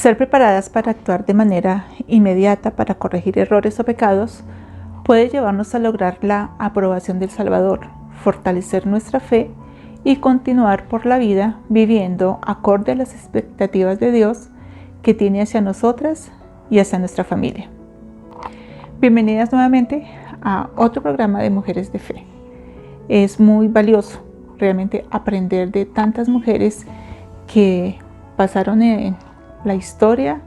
Estar preparadas para actuar de manera inmediata para corregir errores o pecados puede llevarnos a lograr la aprobación del Salvador, fortalecer nuestra fe y continuar por la vida viviendo acorde a las expectativas de Dios que tiene hacia nosotras y hacia nuestra familia. Bienvenidas nuevamente a otro programa de Mujeres de Fe. Es muy valioso realmente aprender de tantas mujeres que pasaron en la historia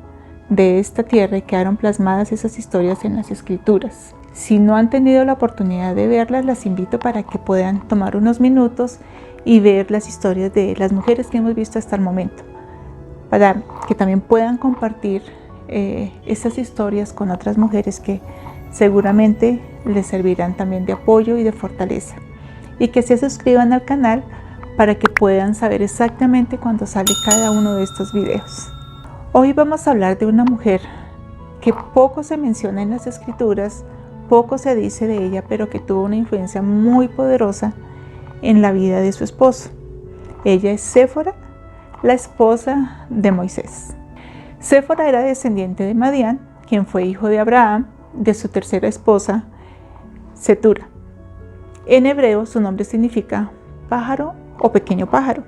de esta tierra y quedaron plasmadas esas historias en las Escrituras. Si no han tenido la oportunidad de verlas, las invito para que puedan tomar unos minutos y ver las historias de las mujeres que hemos visto hasta el momento, para que también puedan compartir estas historias con otras mujeres que seguramente les servirán también de apoyo y de fortaleza, y que se suscriban al canal para que puedan saber exactamente cuándo sale cada uno de estos videos. Hoy vamos a hablar de una mujer que poco se menciona en las Escrituras, poco se dice de ella, pero que tuvo una influencia muy poderosa en la vida de su esposo. Ella es Séfora, la esposa de Moisés. Séfora era descendiente de Madián, quien fue hijo de Abraham, de su tercera esposa, Cetura. En hebreo su nombre significa pájaro o pequeño pájaro.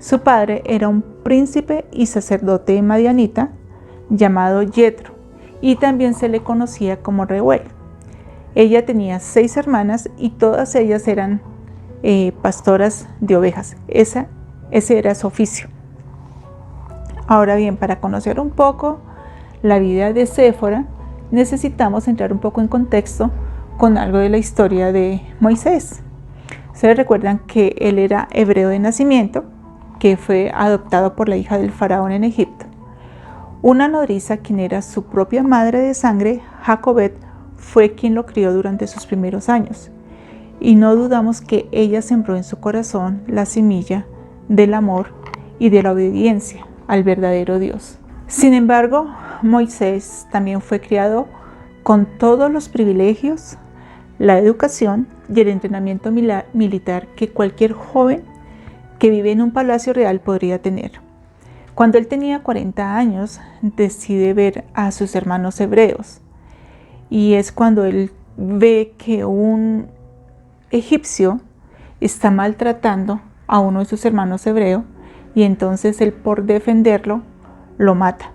Su padre era un príncipe y sacerdote madianita llamado Yetro, y también se le conocía como Reuel. Ella tenía 6 hermanas y todas ellas eran pastoras de ovejas. Ese era su oficio. Ahora bien, para conocer un poco la vida de Séfora, necesitamos entrar un poco en contexto con algo de la historia de Moisés. Ustedes recuerdan que él era hebreo de nacimiento, que fue adoptado por la hija del faraón en Egipto. Una nodriza, quien era su propia madre de sangre, Jacobet, fue quien lo crió durante sus primeros años. Y no dudamos que ella sembró en su corazón la semilla del amor y de la obediencia al verdadero Dios. Sin embargo, Moisés también fue criado con todos los privilegios, la educación y el entrenamiento militar que cualquier joven que vive en un palacio real podría tener. Cuando él tenía 40 años, decide ver a sus hermanos hebreos, y es cuando él ve que un egipcio está maltratando a uno de sus hermanos hebreos, y entonces él, por defenderlo, lo mata.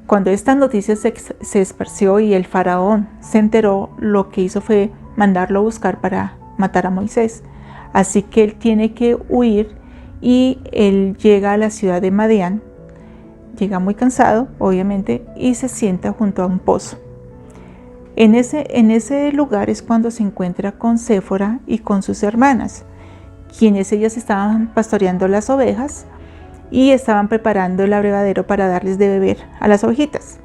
Cuando esta noticia se esparció y el faraón se enteró, lo que hizo fue mandarlo a buscar para matar a Moisés. Así que él tiene que huir y él llega a la ciudad de Madián, llega muy cansado, obviamente, y se sienta junto a un pozo. En ese lugar es cuando se encuentra con Séfora y con sus hermanas, quienes ellas estaban pastoreando las ovejas y estaban preparando el abrevadero para darles de beber a las ovejitas.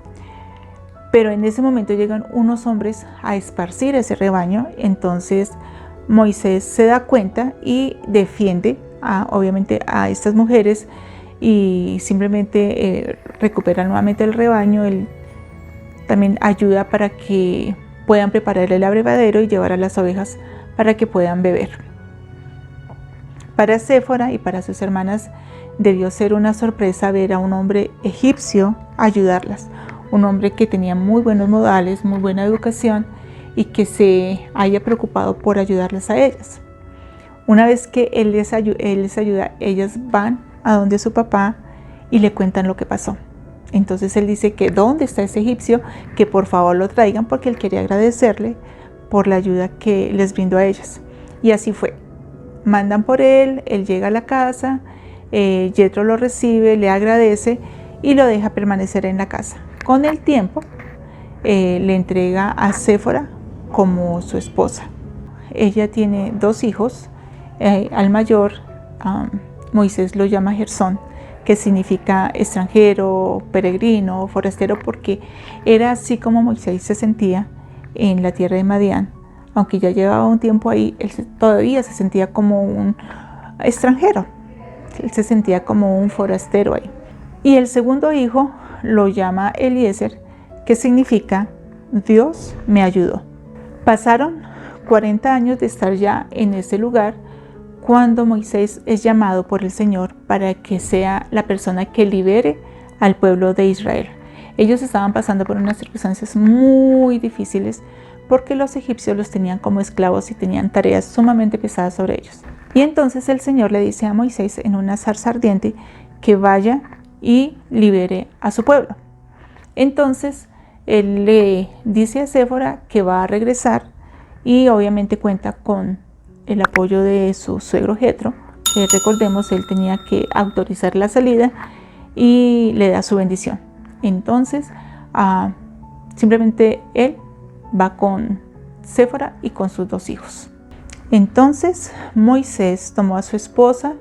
Pero en ese momento llegan unos hombres a esparcir ese rebaño. Entonces Moisés se da cuenta y defiende obviamente a estas mujeres, y simplemente recupera nuevamente el rebaño. Él también ayuda para que puedan preparar el abrevadero y llevar a las ovejas para que puedan beber. Para Séfora y para sus hermanas debió ser una sorpresa ver a un hombre egipcio ayudarlas, un hombre que tenía muy buenos modales, muy buena educación, y que se haya preocupado por ayudarlas a ellas. Una vez que él les ayuda, ellas van a donde su papá y le cuentan lo que pasó. Entonces él dice que dónde está ese egipcio, que por favor lo traigan, porque él quería agradecerle por la ayuda que les brindó a ellas. Y así fue. Mandan por él, él llega a la casa, Yetro lo recibe, le agradece y lo deja permanecer en la casa. Con el tiempo le entrega a Séfora como su esposa. Ella tiene 2 hijos. Al mayor, Moisés lo llama Gersón, que significa extranjero, peregrino, forastero, porque era así como Moisés se sentía en la tierra de Madián. Aunque ya llevaba un tiempo ahí, él todavía se sentía como un extranjero. Él se sentía como un forastero ahí. Y el segundo hijo lo llama Eliezer, que significa Dios me ayudó. Pasaron 40 años de estar ya en ese lugar cuando Moisés es llamado por el Señor para que sea la persona que libere al pueblo de Israel. Ellos estaban pasando por unas circunstancias muy difíciles porque los egipcios los tenían como esclavos y tenían tareas sumamente pesadas sobre ellos. Y entonces el Señor le dice a Moisés en una zarza ardiente que vaya y libere a su pueblo. Entonces él le dice a Séfora que va a regresar y obviamente cuenta con el apoyo de su suegro Jetro, que recordemos él tenía que autorizar la salida, y le da su bendición. Entonces simplemente él va con Séfora y con sus 2 hijos. Entonces Moisés tomó a su esposa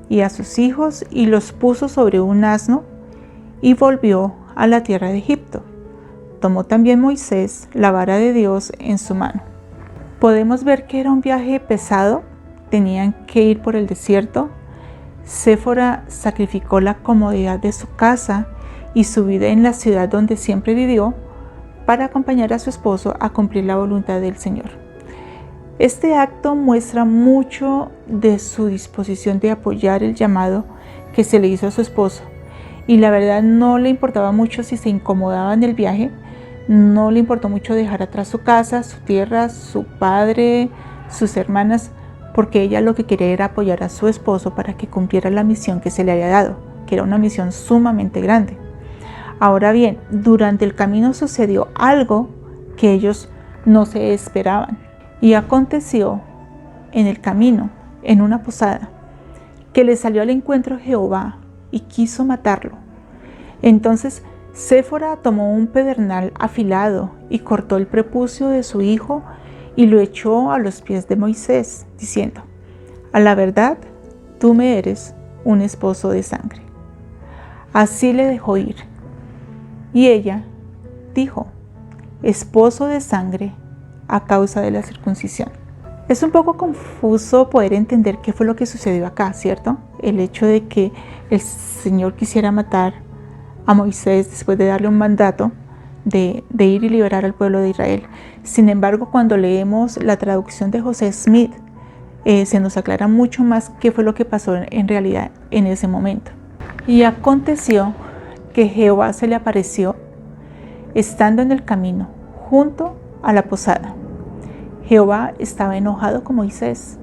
y a sus hijos y los puso sobre un asno y volvió a la tierra de Egipto. Tomó también Moisés la vara de Dios en su mano. Podemos ver que era un viaje pesado, tenían que ir por el desierto. Séfora sacrificó la comodidad de su casa y su vida en la ciudad donde siempre vivió para acompañar a su esposo a cumplir la voluntad del Señor. Este acto muestra mucho de su disposición de apoyar el llamado que se le hizo a su esposo, y la verdad no le importaba mucho si se incomodaba en el viaje, no le importó mucho dejar atrás su casa, su tierra, su padre, sus hermanas, porque ella lo que quería era apoyar a su esposo para que cumpliera la misión que se le había dado, que era una misión sumamente grande. Ahora bien, durante el camino sucedió algo que ellos no se esperaban. Y aconteció en el camino, en una posada, que le salió al encuentro Jehová y quiso matarlo. Entonces Séfora tomó un pedernal afilado y cortó el prepucio de su hijo y lo echó a los pies de Moisés, diciendo: a la verdad, tú me eres un esposo de sangre. Así le dejó ir. Y ella dijo: esposo de sangre a causa de la circuncisión. Es un poco confuso poder entender qué fue lo que sucedió acá, ¿cierto? El hecho de que el Señor quisiera matar a Moisés después de darle un mandato de ir y liberar al pueblo de Israel. Sin embargo, cuando leemos la traducción de José Smith, se nos aclara mucho más qué fue lo que pasó en realidad en ese momento. Y aconteció que Jehová se le apareció estando en el camino junto a la posada. Jehová estaba enojado con Moisés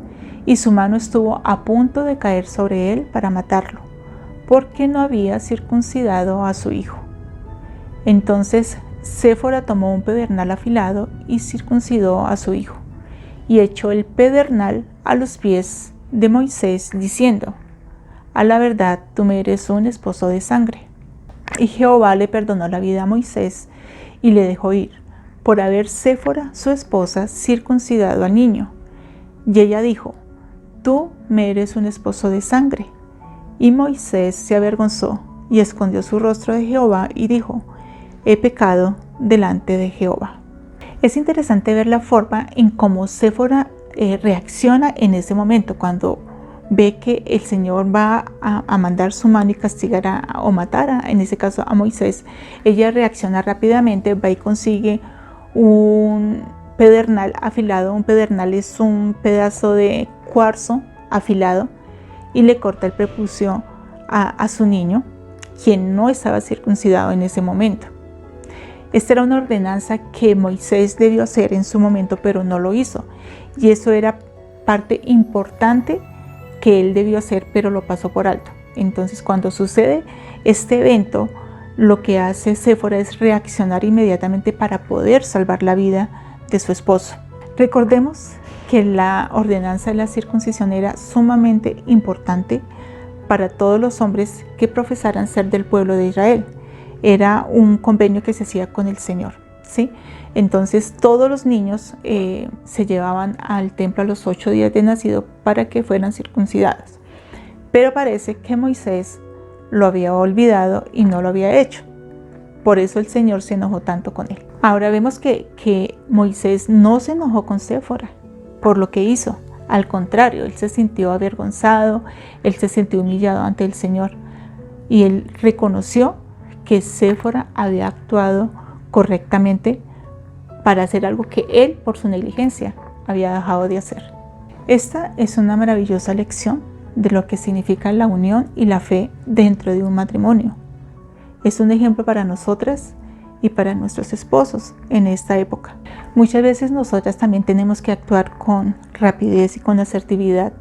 y su mano estuvo a punto de caer sobre él para matarlo, porque no había circuncidado a su hijo. Entonces Séfora tomó un pedernal afilado y circuncidó a su hijo, y echó el pedernal a los pies de Moisés, diciendo: a la verdad, tú me eres un esposo de sangre. Y Jehová le perdonó la vida a Moisés y le dejó ir, por haber Séfora, su esposa, circuncidado al niño. Y ella dijo: tú me eres un esposo de sangre. Y Moisés se avergonzó y escondió su rostro de Jehová y dijo: he pecado delante de Jehová. Es interesante ver la forma en cómo Séfora reacciona en ese momento, cuando ve que el Señor va a mandar su mano y castigar o matar, en ese caso a Moisés. Ella reacciona rápidamente, va y consigue un pedernal afilado. Un pedernal es un pedazo de cuarzo afilado, y le corta el prepucio a su niño, quien no estaba circuncidado en ese momento. Esta era una ordenanza que Moisés debió hacer en su momento, pero no lo hizo, y eso era parte importante que él debió hacer, pero lo pasó por alto. Entonces, cuando sucede este evento, lo que hace Séfora es reaccionar inmediatamente para poder salvar la vida de su esposo. Recordemos que la ordenanza de la circuncisión era sumamente importante para todos los hombres que profesaran ser del pueblo de Israel. Era un convenio que se hacía con el Señor, ¿sí? Entonces todos los niños se llevaban al templo a los 8 días de nacido para que fueran circuncidados. Pero parece que Moisés lo había olvidado y no lo había hecho. Por eso el Señor se enojó tanto con él. Ahora vemos que Moisés no se enojó con Séfora por lo que hizo. Al contrario, él se sintió avergonzado, él se sintió humillado ante el Señor. Y él reconoció que Séfora había actuado correctamente para hacer algo que él, por su negligencia, había dejado de hacer. Esta es una maravillosa lección de lo que significa la unión y la fe dentro de un matrimonio. Es un ejemplo para nosotras y para nuestros esposos en esta época. Muchas veces nosotras también tenemos que actuar con rapidez y con asertividad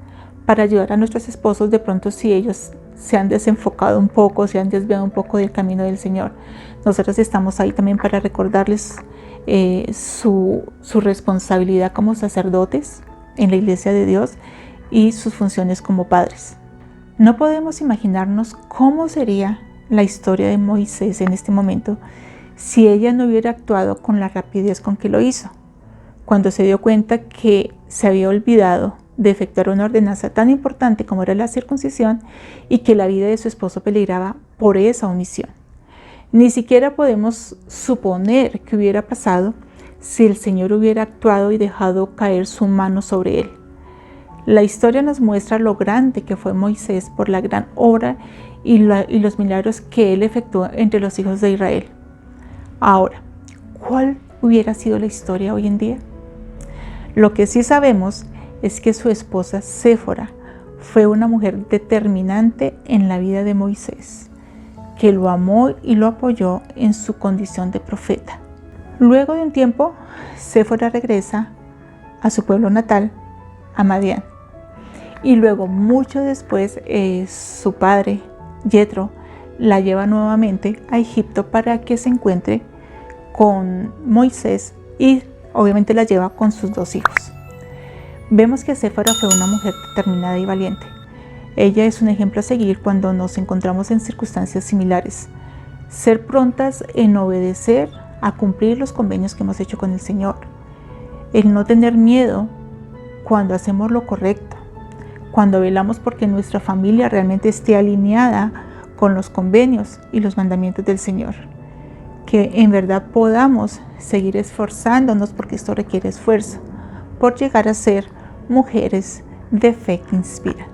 para ayudar a nuestros esposos de pronto si ellos se han desenfocado un poco, se han desviado un poco del camino del Señor. Nosotros estamos ahí también para recordarles su responsabilidad como sacerdotes en la iglesia de Dios y sus funciones como padres. No podemos imaginarnos cómo sería la historia de Moisés en este momento si ella no hubiera actuado con la rapidez con que lo hizo, cuando se dio cuenta que se había olvidado de efectuar una ordenanza tan importante como era la circuncisión y que la vida de su esposo peligraba por esa omisión. Ni siquiera podemos suponer qué hubiera pasado si el Señor hubiera actuado y dejado caer su mano sobre él. La historia nos muestra lo grande que fue Moisés por la gran obra y los milagros que él efectuó entre los hijos de Israel. Ahora, ¿cuál hubiera sido la historia hoy en día? Lo que sí sabemos es que su esposa Séfora fue una mujer determinante en la vida de Moisés, que lo amó y lo apoyó en su condición de profeta. Luego de un tiempo, Séfora regresa a su pueblo natal, a Madián. Y luego, mucho después, su padre, Yetro, la lleva nuevamente a Egipto para que se encuentre con Moisés y obviamente la lleva con sus 2 hijos. Vemos que Séfora fue una mujer determinada y valiente. Ella es un ejemplo a seguir cuando nos encontramos en circunstancias similares. Ser prontas en obedecer, a cumplir los convenios que hemos hecho con el Señor. El no tener miedo cuando hacemos lo correcto, cuando velamos porque nuestra familia realmente esté alineada con los convenios y los mandamientos del Señor. Que en verdad podamos seguir esforzándonos, porque esto requiere esfuerzo, por llegar a ser mujeres de fe que inspiran.